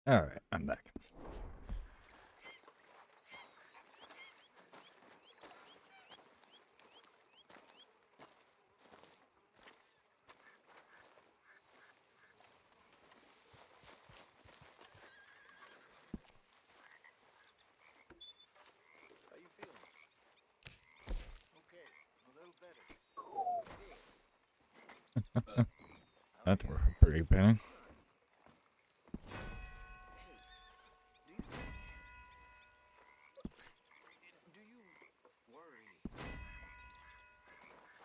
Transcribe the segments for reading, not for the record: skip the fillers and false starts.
Alright, I'm back. How you feeling? Okay, a little better. Good. That's a pretty penny. Do you worry?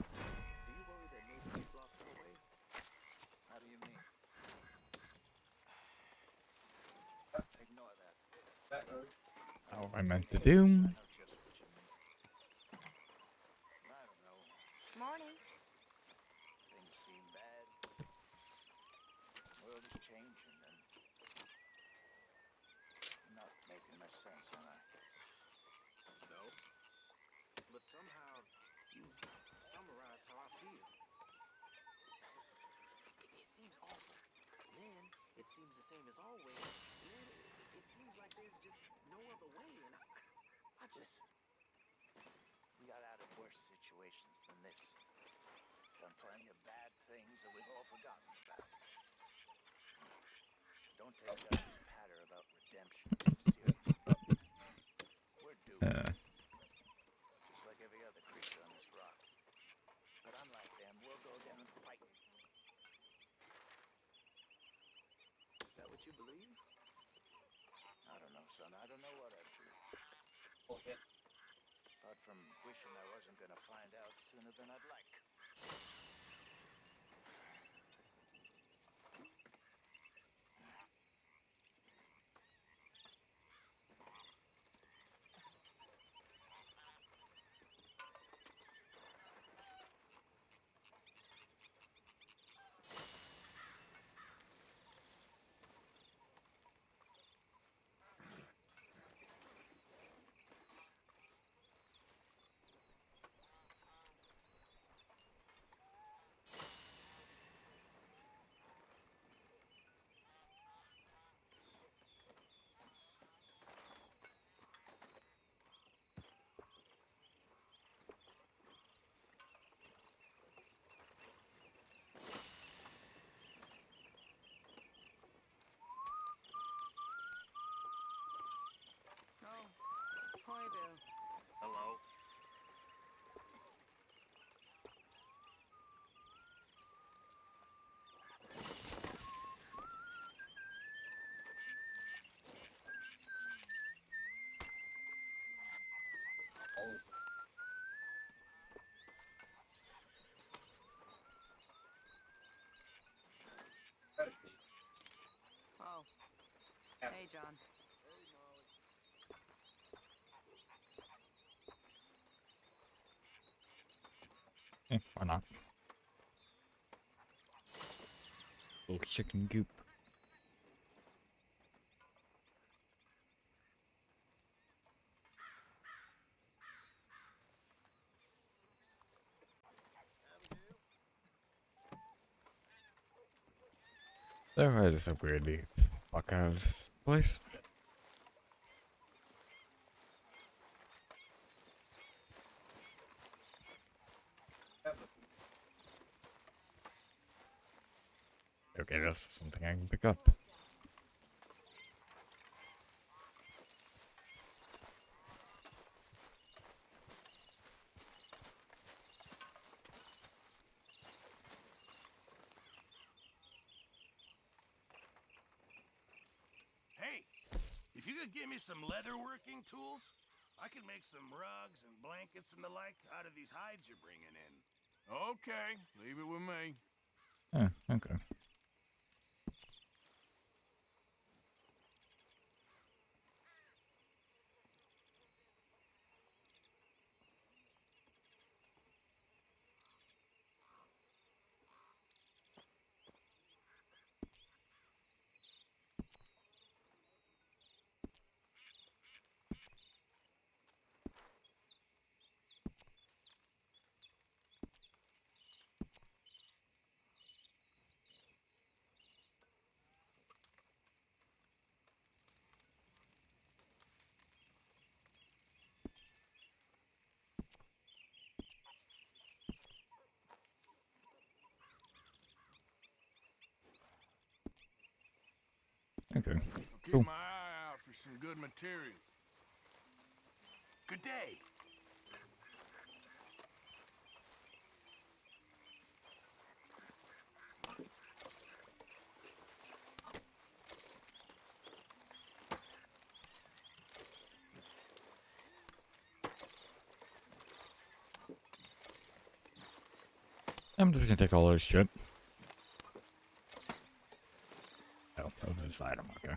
Do you worry that maybe you've lost your way? How do you mean? Ignore that. Oh, I meant to do. I know just what you mean. I don't know. Morning. Things seem bad. The world is changing and not making much sense, am I? No. But somehow you've summarized how I feel. It seems awful. Then it seems the same as always. And then it seems like there's just no other way. And I just... We got out of worse situations than this. Done plenty of bad things that we've all forgotten about. Don't take Dutch's patter about redemption too seriously. We're doomed. Just like every other creature on this rock. But unlike them, we'll go down fighting. Is that what you believe? I don't know, son. I don't know what I believe. Okay. Apart from wishing I wasn't gonna find out sooner than I'd like. Oh, hi, Bill. Hello? Oh, hey, John. Hey, Molly. Why not? Little chicken goop. There, I just upgraded the fuck out of this place. Okay, that's something I can pick up. Hey, if you could give me some leatherworking tools, I could make some rugs and blankets and the like out of these hides you're bringing in. Okay, leave it with me. Okay. Okay. I'll keep Cool. my eye out for some good materials. Good day. I'm just gonna take all this shit. Oh, that was this item. Okay.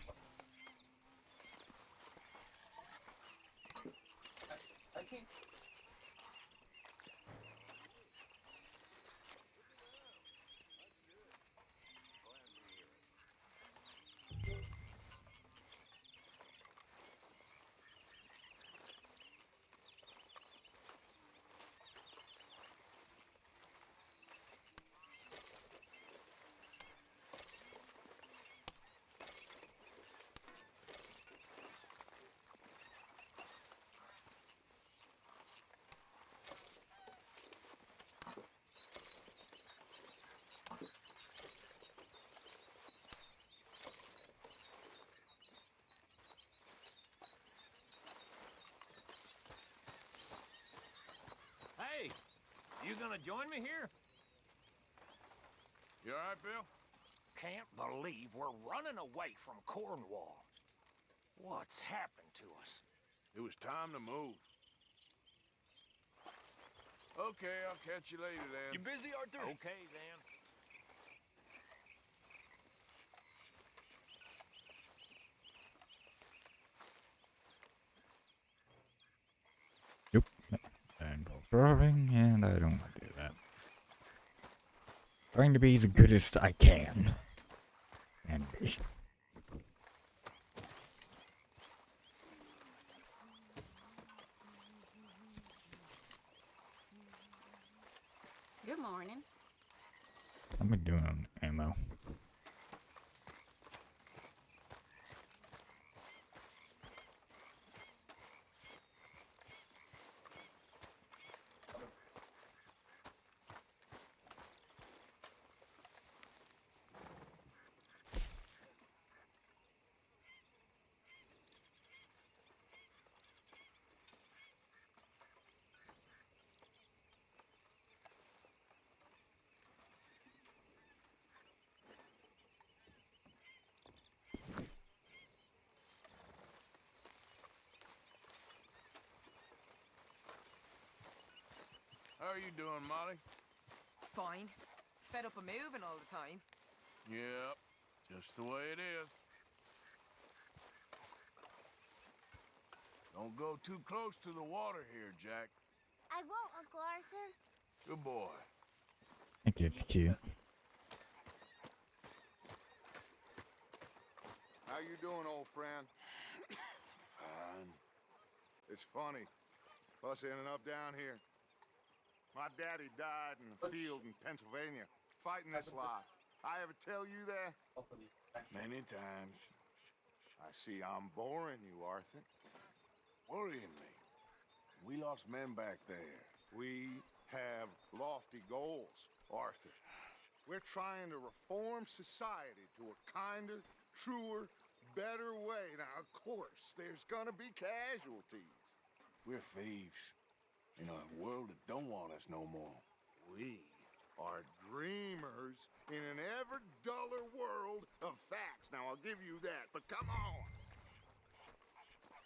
Hey, you gonna join me here? You all right, Bill? Can't believe we're running away from Cornwall. What's happened to us? It was time to move. Okay, I'll catch you later then. You busy, Arthur? Okay, then. Yep. And driving, and I don't want to do that. Trying to be the goodest I can. And be. Good morning. I'm doing ammo. How are you doing, Molly? Fine. Fed up of moving all the time. Yep, just the way it is. Don't go too close to the water here, Jack. I won't, Uncle Arthur. Good boy. I think it's cute. How you doing, old friend? Fine. It's funny, us ending up down here. My daddy died in the field in Pennsylvania, fighting this lot. I ever tell you that? Many times. I see I'm boring you, Arthur. Worrying me. We lost men back there. We have lofty goals, Arthur. We're trying to reform society to a kinder, truer, better way. Now, of course, there's gonna be casualties. We're thieves. In a world that don't want us no more. We are dreamers in an ever duller world of facts. Now, I'll give you that, but come on.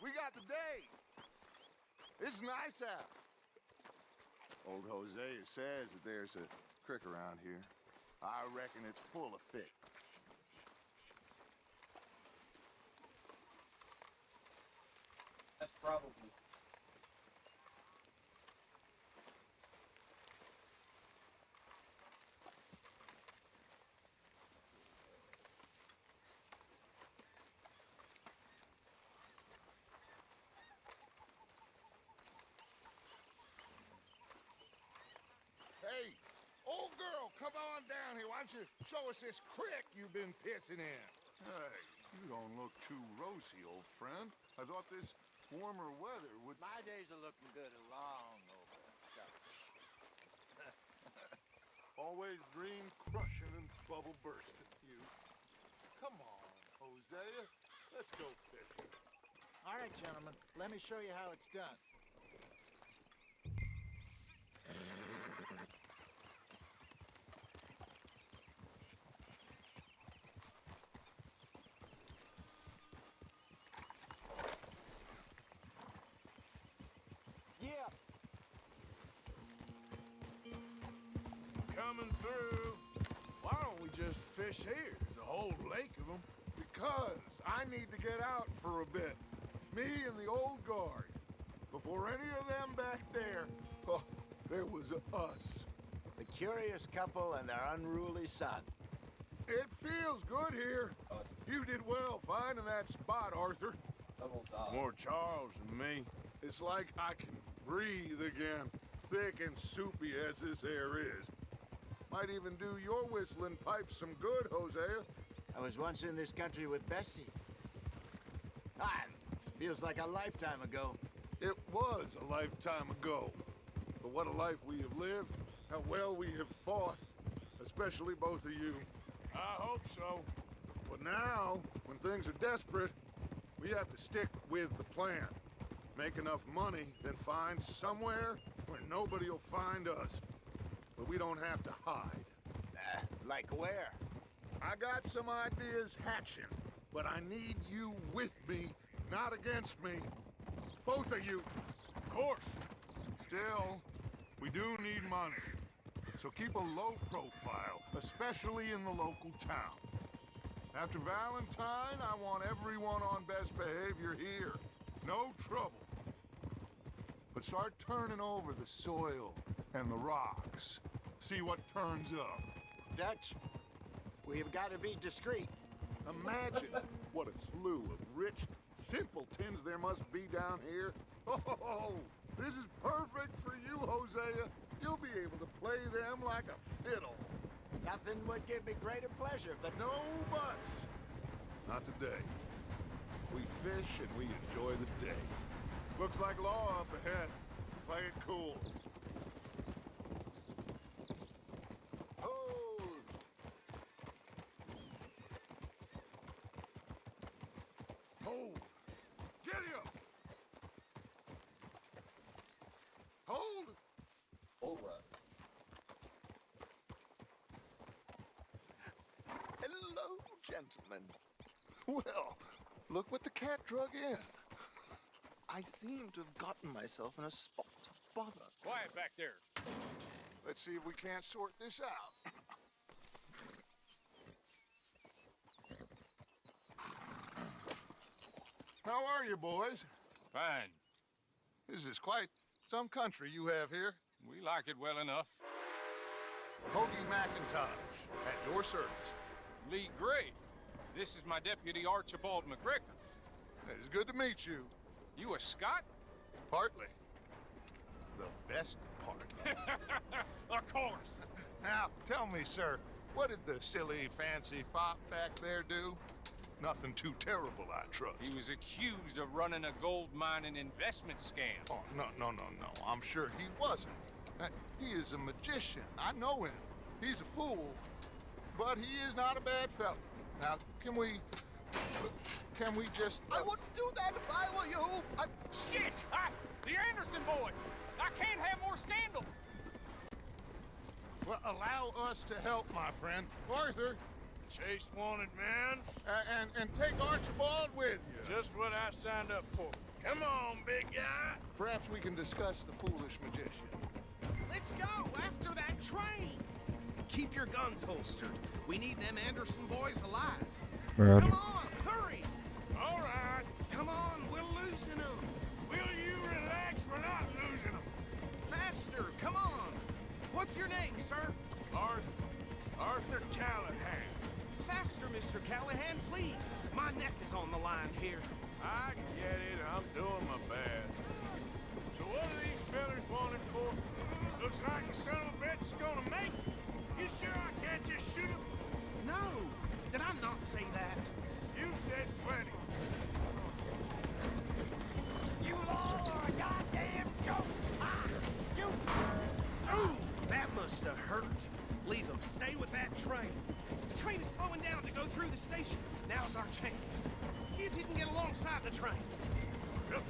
We got the day. It's nice out. Old Hosea says that there's a creek around here. I reckon it's full of fish. That's probably. Hey, old girl, come on down here. Why don't you show us this creek you've been pissing in? Hey, you don't look too rosy, old friend. I thought this warmer weather would... My days are looking good along over. Always dream crushing and bubble bursting. You. Come on, Jose. Hosea. Let's go fishing. All right, gentlemen, let me show you how it's done. Yeah. Coming through. Why don't we just fish here? There's a whole lake of them. Because I need to get out for a bit. Me and the old guard. Before any of them back there, oh, there was us. The curious couple and their unruly son. It feels good here. You did well finding that spot, Arthur. More Charles than me. It's like I can breathe again, thick and soupy as this air is. Might even do your whistling pipes some good, Hosea. I was once in this country with Bessie. Ah, feels like a lifetime ago. It was a lifetime ago. But what a life we have lived, how well we have fought, especially both of you. I hope so. But now, when things are desperate, we have to stick with the plan. Make enough money, then find somewhere where nobody will find us. But we don't have to hide. Like where? I got some ideas hatching, but I need you with me, not against me. Both of you. Of course. Still, we do need money. So keep a low profile, especially in the local town. After Valentine, I want everyone on best behavior here. No trouble. But start turning over the soil and the rocks. See what turns up. Dutch, we've got to be discreet. Imagine what a slew of rich simpletons there must be down here. Oh, this is perfect for you, Hosea. You'll be able to play them like a fiddle. Nothing would give me greater pleasure, but No buts. Not today. We fish and we enjoy the day. Looks like law up ahead. Play it cool. hold. Hold. Get him. Hold. Hello, gentlemen. Well, look what the cat drug in. I seem to have gotten myself in a spot of bother. Quiet back there. Let's see if we can't sort this out. How are you, boys? Fine. This is quite some country you have here. We like it well enough. Hoagie McIntosh, at your service. Lee Gray. This is my deputy Archibald McGregor. It is good to meet you. You a Scot? Partly. The best part. Of course. Now, tell me, sir, what did the silly, fancy fop back there do? Nothing too terrible, I trust. He was accused of running a gold mining investment scam. Oh, no. I'm sure he wasn't. He is a magician. I know him. He's a fool, but he is not a bad fellow. Now, can we just... I wouldn't do that if I were you. Shit! The Anderson boys! I can't have more scandal! Well, allow us to help, my friend. Arthur, Chase wanted man. and take Archibald with you. Just what I signed up for. Come on, big guy. Perhaps we can discuss the foolish magician. Let's go after that train. Keep your guns holstered. We need them Anderson boys alive. Brad. Come on, hurry. All right. Come on, we're losing them. Will you relax? We're not losing them. Faster, come on. What's your name, sir? Arthur Callahan. Faster, Mr. Callahan, please. My neck is on the line here. I get it. I'm doing my best. So what are these fellers wanted for? Looks like the son of a bitch is gonna make it. You sure I can't just shoot him? No, did I not say that? You said plenty. You all are a goddamn joke! You... Ooh, that must have hurt. Leave them. Stay with that train. The train is slowing down to go through through the station. Now's our chance. See if you can get alongside the train. Yep.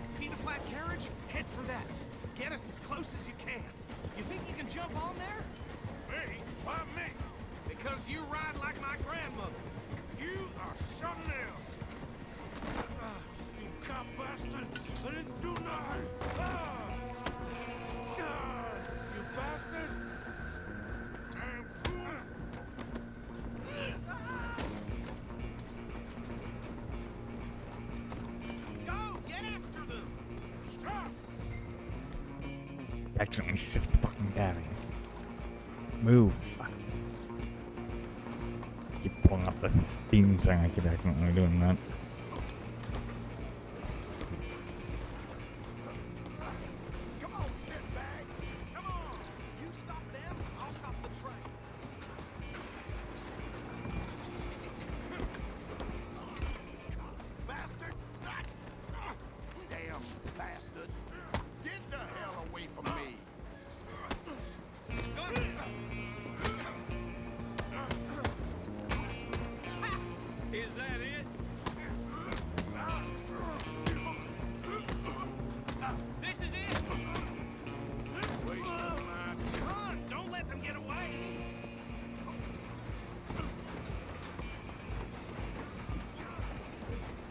See the flat carriage? Head for that. Get us as close as you can. You think you can jump on there? Me? Why me? Because you ride like my grandmother. You are something else. You cop bastard! I didn't do nothing! You bastard! Damn fool! Go! Get after them! Stop! Accidentally sift the fucking battery. Move. Keep pulling up the steam thing. I keep accidentally doing that. Come on, shitbag! Come on! You stop them, I'll stop the train. Bastard! Damn bastard! Get the hell away from me! Is that it? This is it! Waste of my Run! Don't let them get away!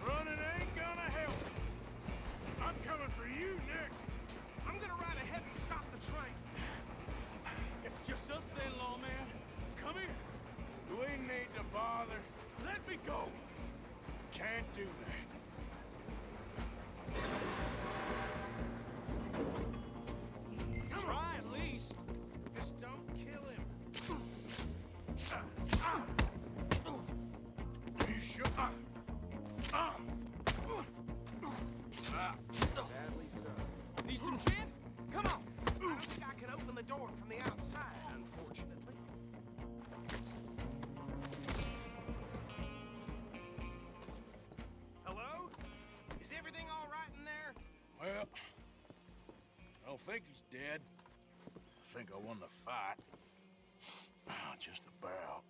running ain't gonna help. I'm coming for you next. I'm gonna ride ahead and stop the train. It's just us then, lawman. Come here. We need to bother. Let me go. Can't do that. Try at least. Just don't kill him. You sure? Sadly so. Need some gin? Come on. I don't think I can open the door from the outside, unfortunately. Hello? Is everything all right in there? Well, I don't think he's dead. I think I won the fight. Just about.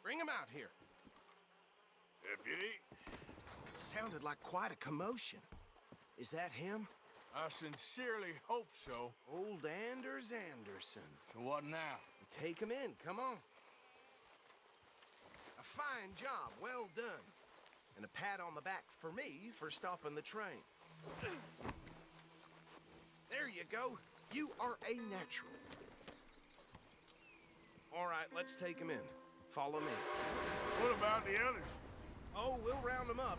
Bring him out here. Deputy, Sounded like quite a commotion. Is that him? I sincerely hope so. Old Anders Anderson. So what now? Take him in, come on. A fine job, well done. And a pat on the back for me for stopping the train. There you go. You are a natural. All right, let's take him in. Follow me. What about the others? Oh, we'll round them up.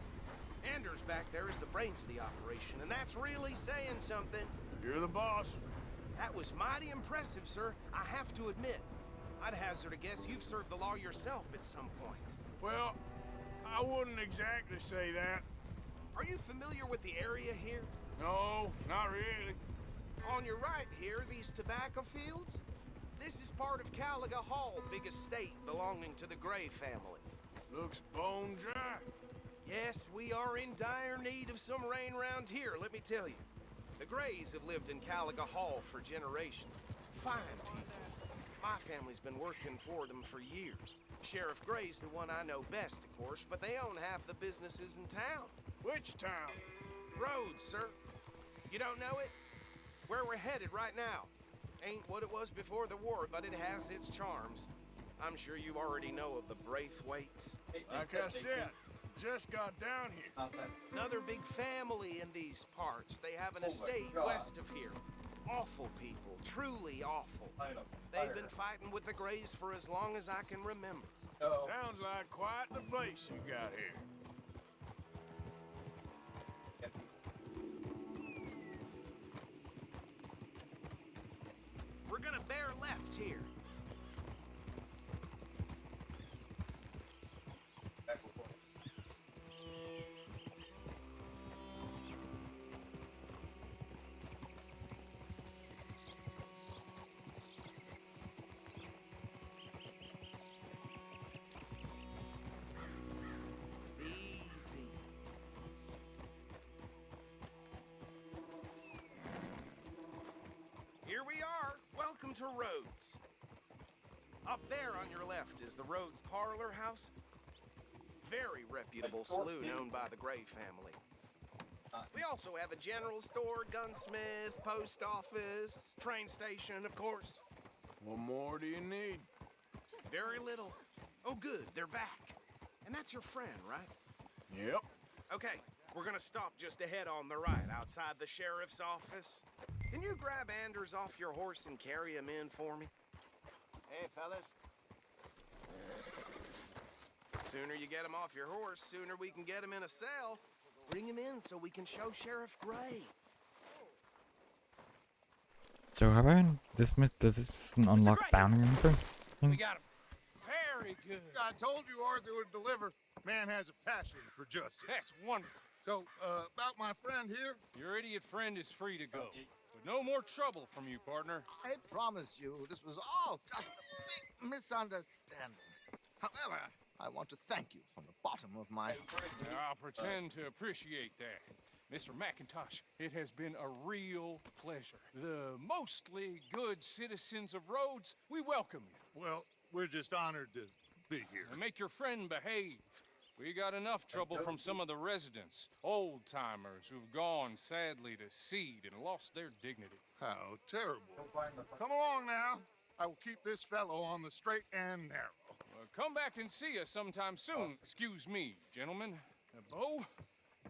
Anders back there is the brains of the operation, and that's really saying something. You're the boss. That was mighty impressive, sir. I have to admit. I'd hazard a guess you've served the law yourself at some point. Well, I wouldn't exactly say that. Are you familiar with the area here? No, not really. On your right here, these tobacco fields? This is part of Caliga Hall, big estate belonging to the Gray family. Looks bone dry. Yes, we are in dire need of some rain round here, let me tell you. The Grays have lived in Caliga Hall for generations. Fine people. My family's been working for them for years. Sheriff Gray's the one I know best, of course, but they own half the businesses in town. Which town? Rhodes, sir. You don't know it? Where we're headed right now. Ain't what it was before the war, but it has its charms. I'm sure you already know of the Braithwaites. Like I said, just got down here. Another big family in these parts. They have an estate west of here. Awful people, truly awful. They've been fighting with the Grays for as long as I can remember. Sounds like quite the place you got here. We're gonna bear left here. Welcome to Rhodes. Up there on your left is the Rhodes Parlor House. Very reputable saloon owned by the Gray family. We also have a general store, gunsmith, post office, train station, of course. What more do you need? Very little. Oh, good, they're back. And that's your friend, right? Yep. Okay, we're gonna stop just ahead on the right, outside the sheriff's office. Can you grab Anders off your horse and carry him in for me? Hey, fellas. Sooner you get him off your horse, sooner we can get him in a cell. Bring him in so we can show Sheriff Gray. So have I, does this unlock Gray! bounty or anything? We got him. Very good. I told you Arthur would deliver. Man has a passion for justice. That's wonderful. So, about my friend here, Your idiot friend is free to go. But no more trouble from you, partner. I promise you, this was all just a big misunderstanding. However, I want to thank you from the bottom of my heart. I'll pretend to appreciate that. Mr. McIntosh, it has been a real pleasure. The mostly good citizens of Rhodes, we welcome you. well, we're just honored to be here. And make your friend behave. We got enough trouble from some of the residents, old-timers who've gone, sadly, to seed and lost their dignity. How terrible. Come along now. I will keep this fellow on the straight and narrow. Come back and see us sometime soon. Excuse me, gentlemen. Bo,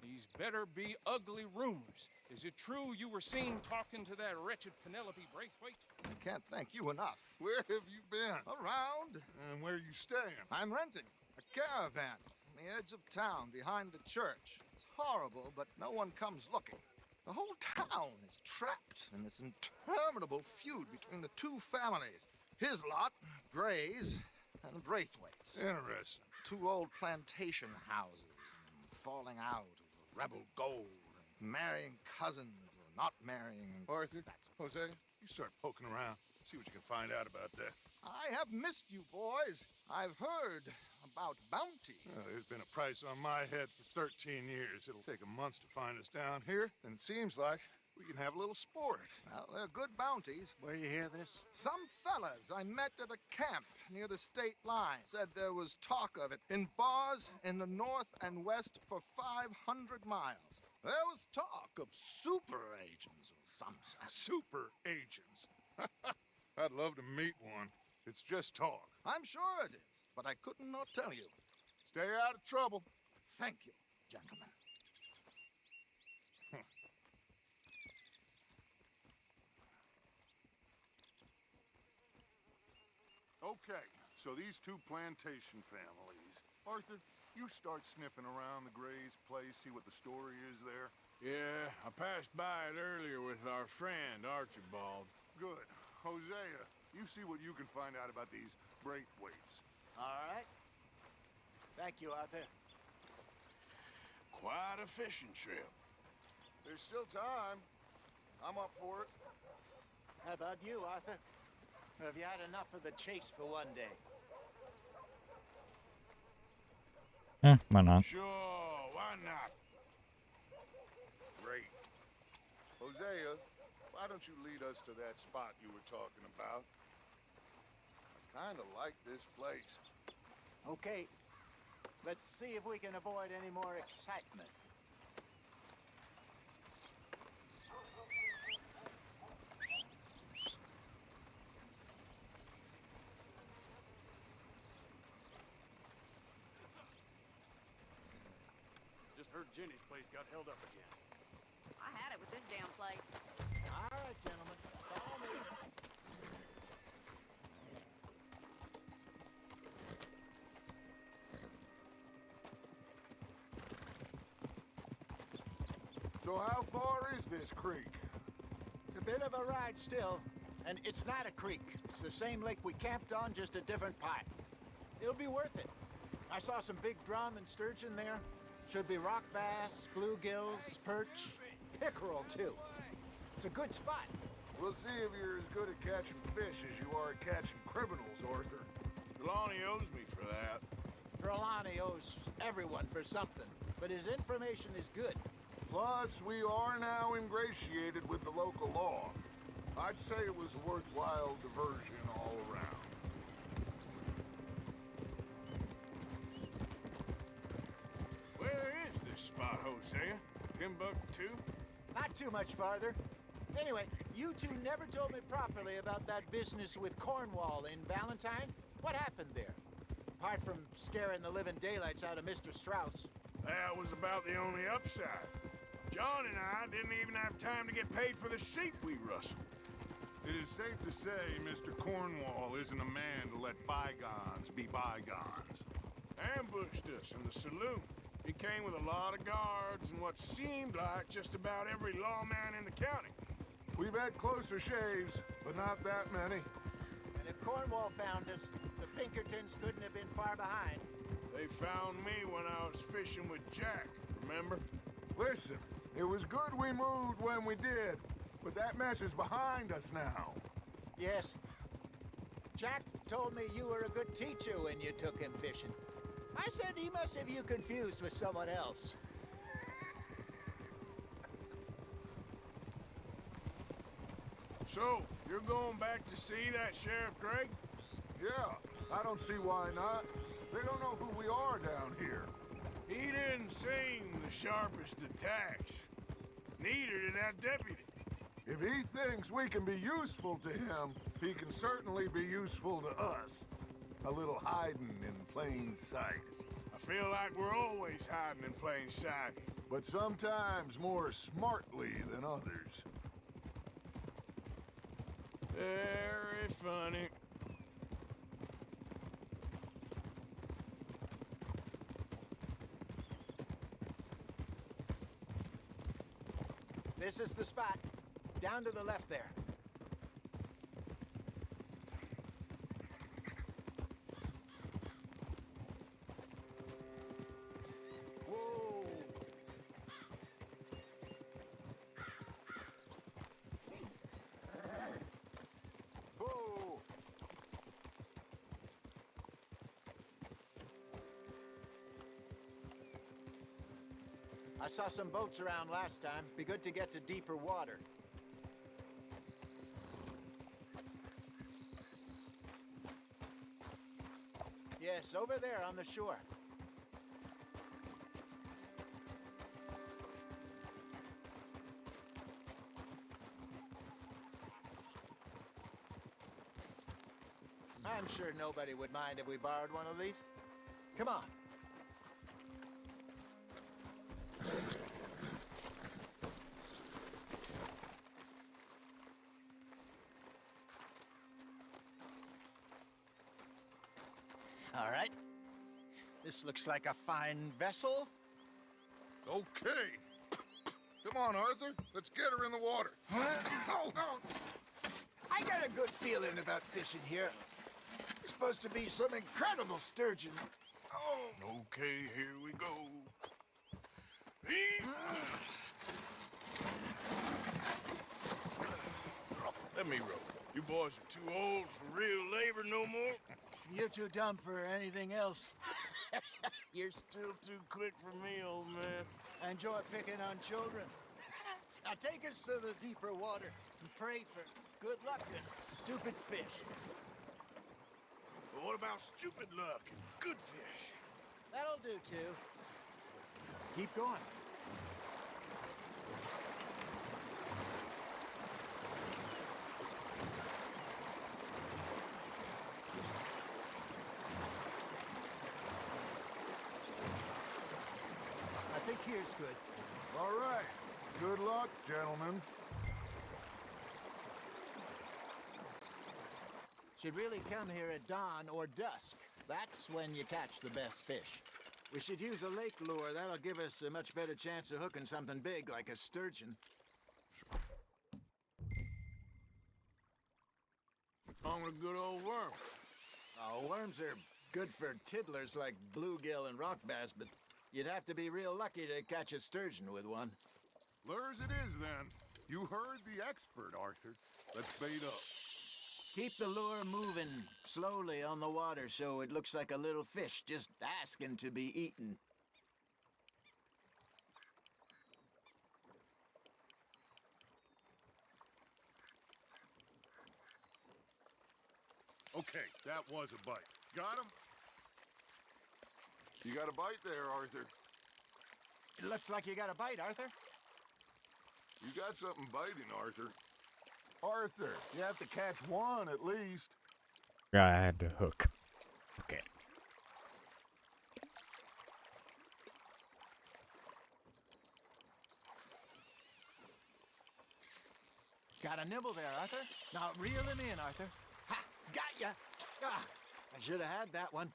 these better be ugly rumors. Is it true you were seen talking to that wretched Penelope Braithwaite? I can't thank you enough. Where have you been? Around, And where you staying? I'm renting a caravan on the edge of town behind the church. It's horrible, but no one comes looking. The whole town is trapped in this interminable feud between the two families. His lot, Gray's, and Braithwaite's. Interesting. Two old plantation houses, and falling out over rebel gold, and marrying cousins or not marrying. Arthur, That's Jose, you start poking around. See what you can find out about that. I have missed you, boys. I've heard about bounty. There's been a price on my head for 13 years. It'll take a month to find us down here, and it seems like we can have a little sport. Well, they're good bounties. Where you hear this? Some fellas I met at a camp near the state line said there was talk of it in bars in the north and west for 500 miles. There was talk of super agents or some such. Super agents. I'd love to meet one. It's just talk. I'm sure it is, but I couldn't not tell you. Stay out of trouble. Thank you, gentlemen. Okay, so these two plantation families. Arthur, you start sniffing around the Gray's place, see what the story is there. Yeah, I passed by it earlier with our friend, Archibald. Good. Hosea, you see what you can find out about these Braithwaites. All right. Thank you, Arthur. Quite a fishing trip. There's still time. I'm up for it. How about you, Arthur? Have you had enough of the chase for one day? Why not? Sure, why not? Great. Hosea, why don't you lead us to that spot you were talking about? I kind of like this place. Okay. Let's see if we can avoid any more excitement. Just heard Jenny's place got held up again. I had it with this damn place. All right, gentlemen. Follow me. So how far is this creek? It's a bit of a ride still, and it's not a creek. It's the same lake we camped on, just a different part. It'll be worth it. I saw some big drum and sturgeon there. Should be rock bass, bluegills, perch, pickerel too. It's a good spot. We'll see if you're as good at catching fish as you are at catching criminals, Arthur. Trelawney owes me for that. Trelawney owes everyone for something, but his information is good. Plus, we are now ingratiated with the local law. I'd say it was a worthwhile diversion all around. Where is this spot, Hosea? Timbuktu? Not too much farther. Anyway, you two never told me properly about that business with Cornwall in Valentine. What happened there? Apart from scaring the living daylights out of Mr. Strauss. That was about the only upside. John and I didn't even have time to get paid for the sheep we rustled. It is safe to say Mr. Cornwall isn't a man to let bygones be bygones. Ambushed us in the saloon. He came with a lot of guards and what seemed like just about every lawman in the county. We've had closer shaves, but not that many. And if Cornwall found us, the Pinkertons couldn't have been far behind. They found me when I was fishing with Jack, remember? Listen, it was good we moved when we did, but that mess is behind us now. Yes. Jack told me you were a good teacher when you took him fishing. I said he must have you confused with someone else. So, you're going back to see that Sheriff Gregg? Yeah, I don't see why not. They don't know who we are down here. He didn't seem the sharpest attacks. Neither did that deputy. If he thinks we can be useful to him, he can certainly be useful to us. A little hiding in plain sight. I feel like we're always hiding in plain sight. But sometimes more smartly than others. Very funny. This is the spot. Down to the left there. Whoa! Whoa! I saw some boats around last time. Be good to get to deeper water. Yes, over there on the shore. I'm sure nobody would mind if we borrowed one of these. Come on. All right. This looks like a fine vessel. Okay. Come on, Arthur. Let's get her in the water. Oh, I got a good feeling about fishing here. There's supposed to be some incredible sturgeon. Oh. Okay, here we go. Let me row. You boys are too old for real labor no more. You're too dumb for anything else. You're still too quick for me, old man. I enjoy picking on children. Now take us to the deeper water and pray for good luck and stupid fish. But what about stupid luck and good fish? That'll do, too. Keep going. I think here's good. All right. Good luck, gentlemen. Should really come here at dawn or dusk. That's when you catch the best fish. We should use a lake lure. That'll give us a much better chance of hooking something big like a sturgeon. On a good old worm. Oh, worms are good for tiddlers like bluegill and rock bass, but you'd have to be real lucky to catch a sturgeon with one. Lures it is, then. You heard the expert, Arthur. Let's bait up. Keep the lure moving slowly on the water so it looks like a little fish just asking to be eaten. Okay, that was a bite. Got him? You got a bite there, Arthur. It looks like you got a bite, Arthur. You got something biting, Arthur. Arthur, you have to catch one at least. Yeah, I had the hook. Okay. Got a nibble there, Arthur. Now reel him in, Arthur. Ha! Got ya! Ah, I should have had that one.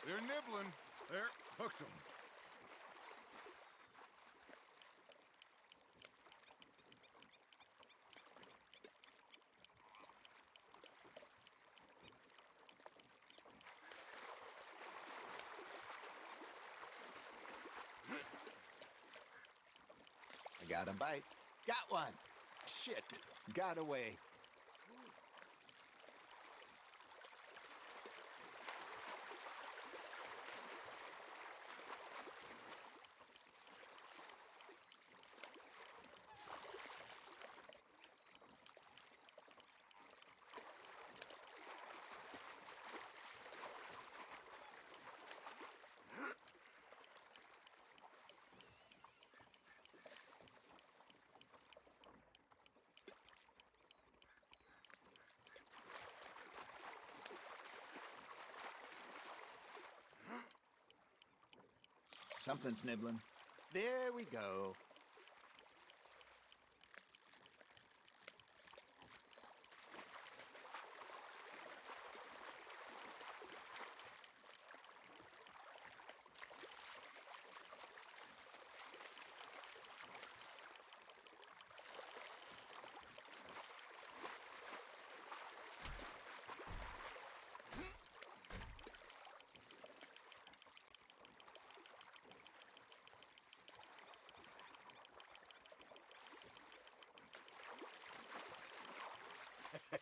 They're nibbling. There, hooked them. I got a bite. Got one. Shit. Got away. Something's nibbling. There we go.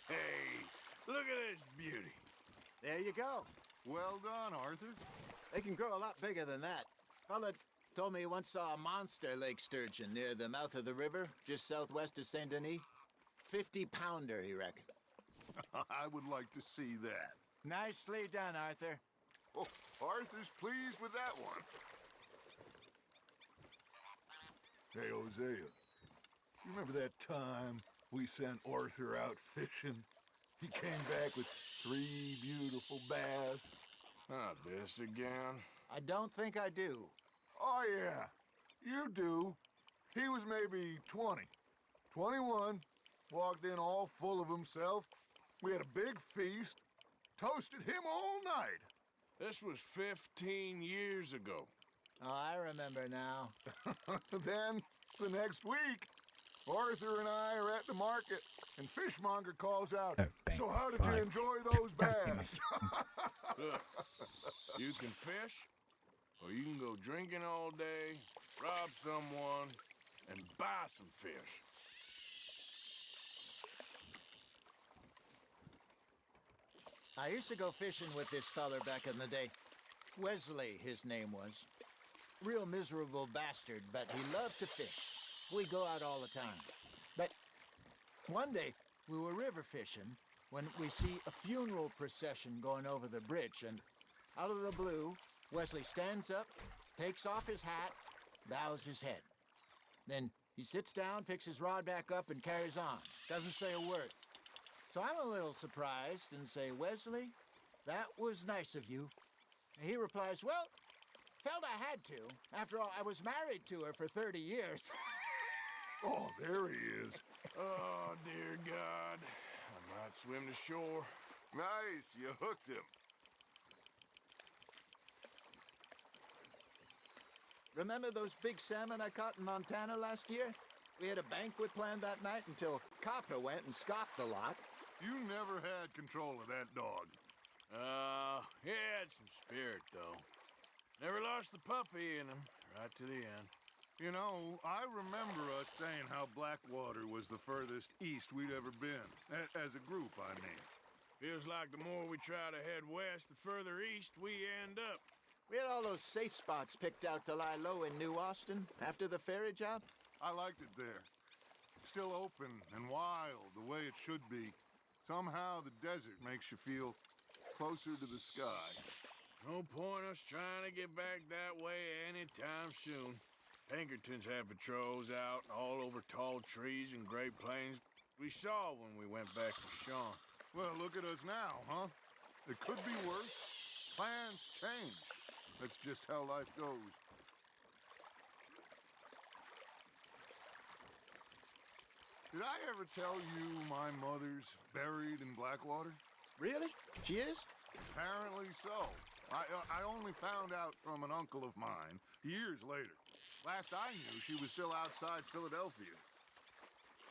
Hey, look at this beauty. There you go. Well done, Arthur. They can grow a lot bigger than that. Fella told me he once saw a monster lake sturgeon near the mouth of the river, just southwest of Saint Denis. 50-pounder, he reckoned. I would like to see that. Nicely done, Arthur. Oh, Arthur's pleased with that one. Hey, Hosea, you remember that time we sent Arthur out fishing? He came back with 3 beautiful bass. Not this again. I don't think I do. Oh, yeah, you do. He was maybe 20, 21, walked in all full of himself. We had a big feast, toasted him all night. This was 15 years ago. Oh, I remember now. Then, the next week, Arthur and I are at the market, and Fishmonger calls out, Oh, thank "So how did fuck. you enjoy those bass?" Look, you can fish, or you can go drinking all day, rob someone, and buy some fish. I used to go fishing with this feller back in the day. Wesley, his name was. Real miserable bastard, but he loved to fish. We'd go out all the time. But one day, we were river fishing when we see a funeral procession going over the bridge, and out of the blue, Wesley stands up, takes off his hat, bows his head. Then he sits down, picks his rod back up, and carries on. Doesn't say a word. So I'm a little surprised and say, "Wesley, that was nice of you." And he replies, "Well, felt I had to. After all, I was married to her for 30 years. Oh, there he is. Oh, dear God. I might swim to shore. Nice, you hooked him. Remember those big salmon I caught in Montana last year? We had a banquet planned that night until Copper went and scoffed the lot. You never had control of that dog. He had some spirit, though. Never lost the puppy in him, right to the end. You know, I remember us saying how Blackwater was the furthest east we'd ever been. As a group, I mean. Feels like the more we try to head west, the further east we end up. We had all those safe spots picked out to lie low in New Austin after the ferry job. I liked it there. Still open and wild, the way it should be. Somehow the desert makes you feel closer to the sky. No point us trying to get back that way anytime soon. Pinkertons had patrols out all over tall trees and Great Plains. We saw when we went back to Sean. Well, look at us now, huh? It could be worse. Plans change. That's just how life goes. Did I ever tell you my mother's buried in Blackwater? Really? She is? Apparently so. I only found out from an uncle of mine years later. Last I knew, she was still outside Philadelphia.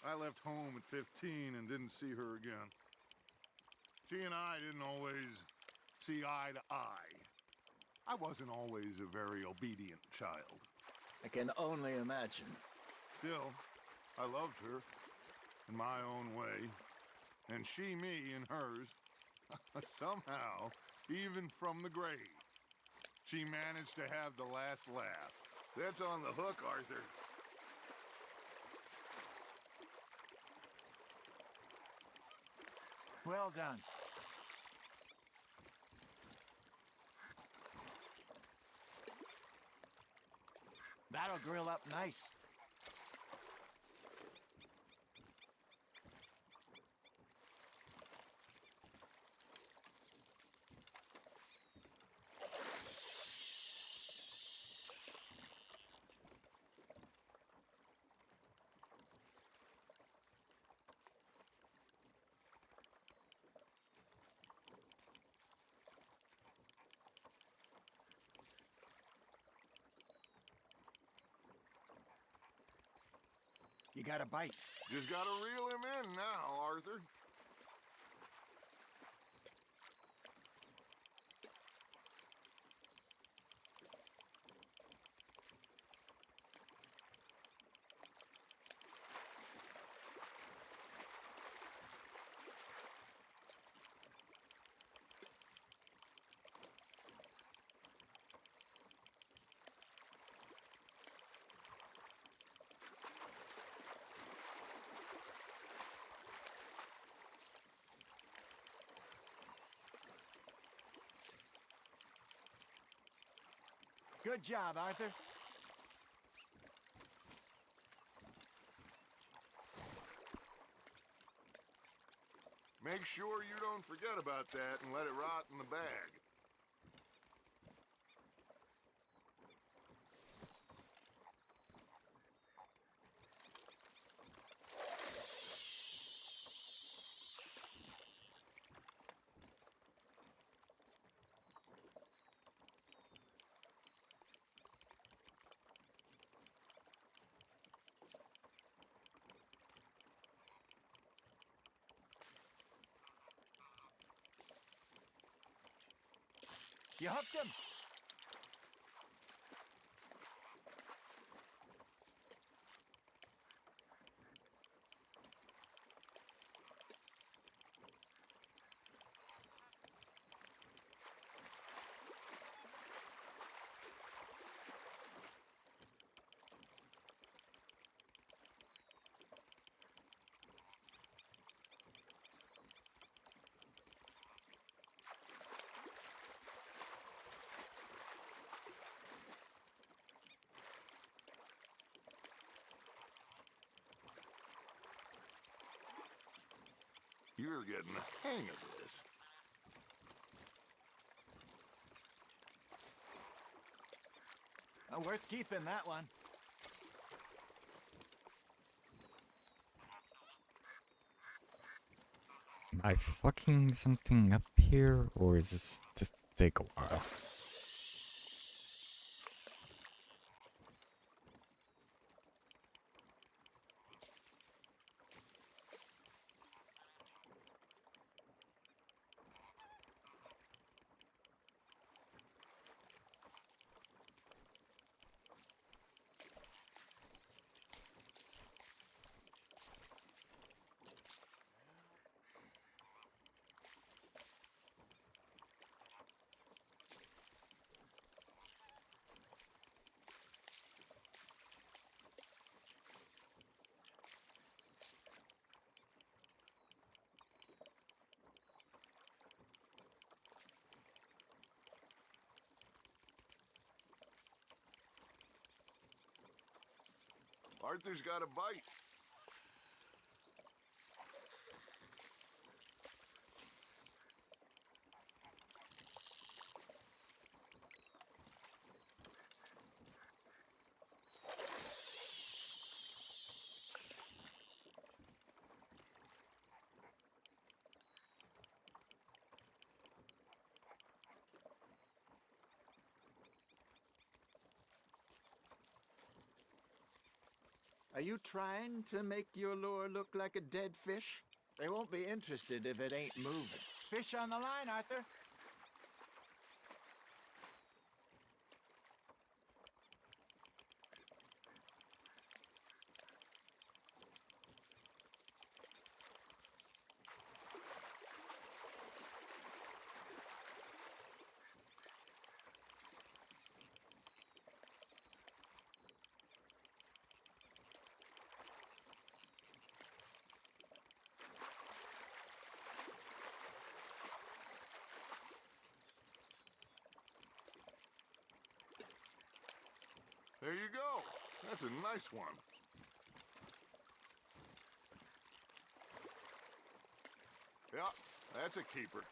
I left home at 15 and didn't see her again. She and I didn't always see eye to eye. I wasn't always a very obedient child. I can only imagine. Still, I loved her in my own way, and she me in hers. Somehow, even from the grave, she managed to have the last laugh. That's on the hook, Arthur. Well done. That'll grill up nice. You got a bite. Just gotta reel him in now, Arthur. Good job, Arthur. Make sure you don't forget about that and let it rot in the bag. You hooked him. You're getting the hang of this. Worth keeping, that one. Am I fucking something up here, or is this just take a while? Arthur's got a bite. Are you trying to make your lure look like a dead fish? They won't be interested if it ain't moving. Fish on the line, Arthur. There you go. That's a nice one. Yeah, that's a keeper.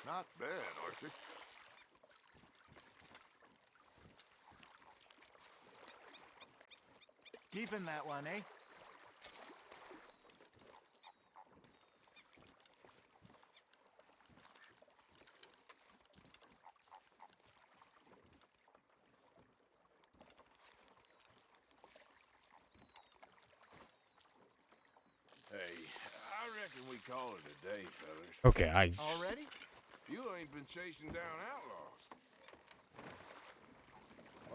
Not bad, Arthur. Keeping that one, eh? Hey, I reckon we call it a day, fellas. Okay, I. Already? You ain't been chasing down outlaws.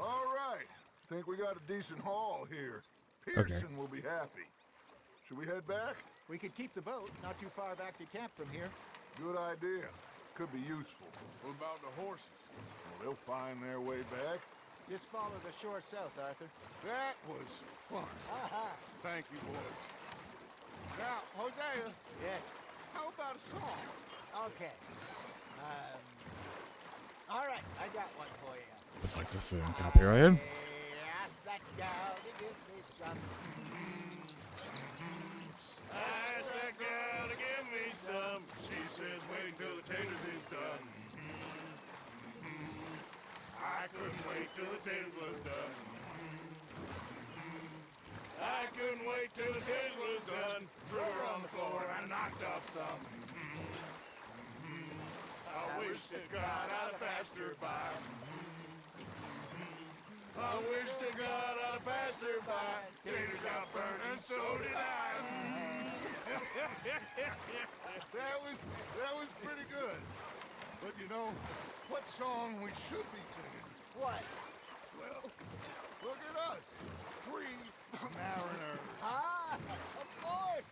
All right. Think we got a decent haul here. Okay. Pearson will be happy. Should we head back? We could keep the boat not too far back to camp from here. Good idea. Could be useful. What about the horses? Well, they'll find their way back. Just follow the shore south, Arthur. That was fun. Thank you, boys. Now, Hosea, Yes. how about a song? Okay. All right, I got one for you. Just like to sing copyrighted. I asked that gal to give me some. I asked that gal to give me some. She says wait till the taters is done. I couldn't wait till the taters was done. I couldn't wait till the taters was done. Threw her on the floor and I knocked off some. I wish to God I'd have passed her by. I wish to God I'd have passed her by. Taters got burned and so did I. That was pretty good. But you know, what song we should be singing? What? Well, look at us. 3 mariners. Ah, of course.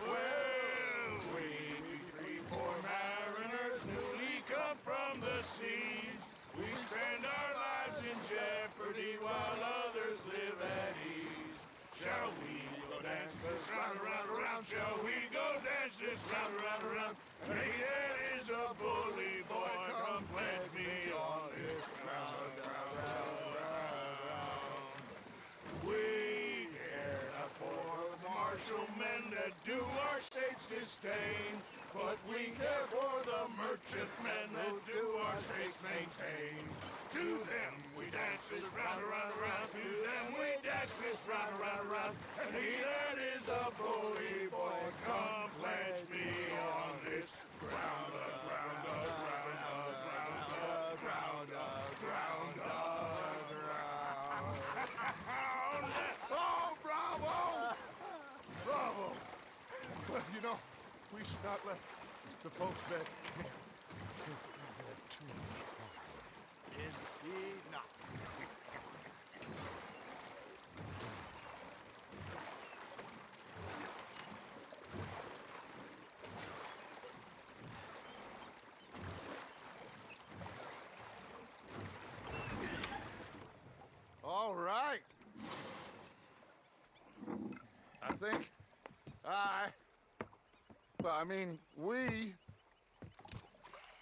Well, we three poor mariners newly come from the seas. We spend our lives in jeopardy while others live at ease. Shall we go dance this round, around, around? Shall we go dance this round, around, around? Hey, that is a bully boy. Come pledge me on this round, round, round, round, round. We care not for the martial men that do our state's disdain, but we care for the merchantmen that do our states maintain. To them we dance this round, around, around. To them we dance this round. And he that is a bully boy, come pledge me on this ground up, ground up, ground up, ground up, ground up, ground up, ground. Oh, bravo! Bravo! Well, you know, we should not let the folks back get too far. Indeed not. All right. I think we are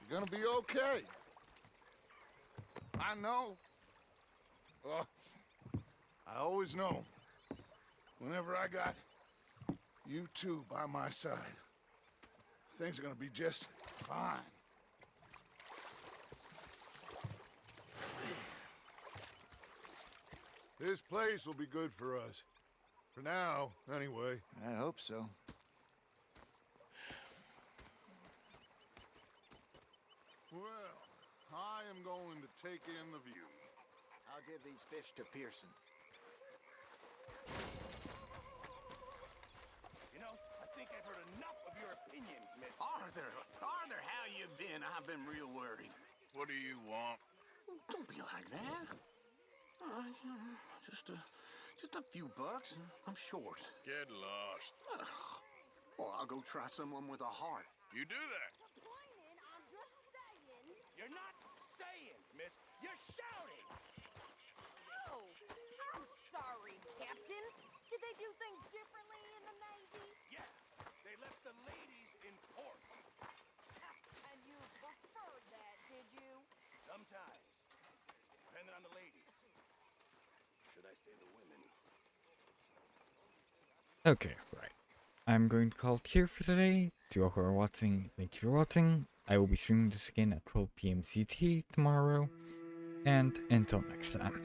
gonna be okay. I know. Well, I always know. Whenever I got you two by my side, things are gonna be just fine. This place will be good for us. For now, anyway. I hope so. Well, I am going to take in the view. I'll give these fish to Pearson. You know, I think I've heard enough of your opinions, Miss. Arthur, how you been? I've been real worried. What do you want? Don't be like that. Just a few bucks, and I'm short. Get lost. Well, I'll go try someone with a heart. You do that. I'm just saying. You're not saying, Miss. You're shouting. Oh, I'm sorry, Captain. Did they do things differently in the Navy? Yeah, they left the ladies in port. And you preferred that, did you? Sometimes, depending on the ladies. Should I say the women? Okay, right. I'm going to call it here for today. To all who are watching, thank you for watching. I will be streaming this again at 12 p.m. CT tomorrow. And until next time.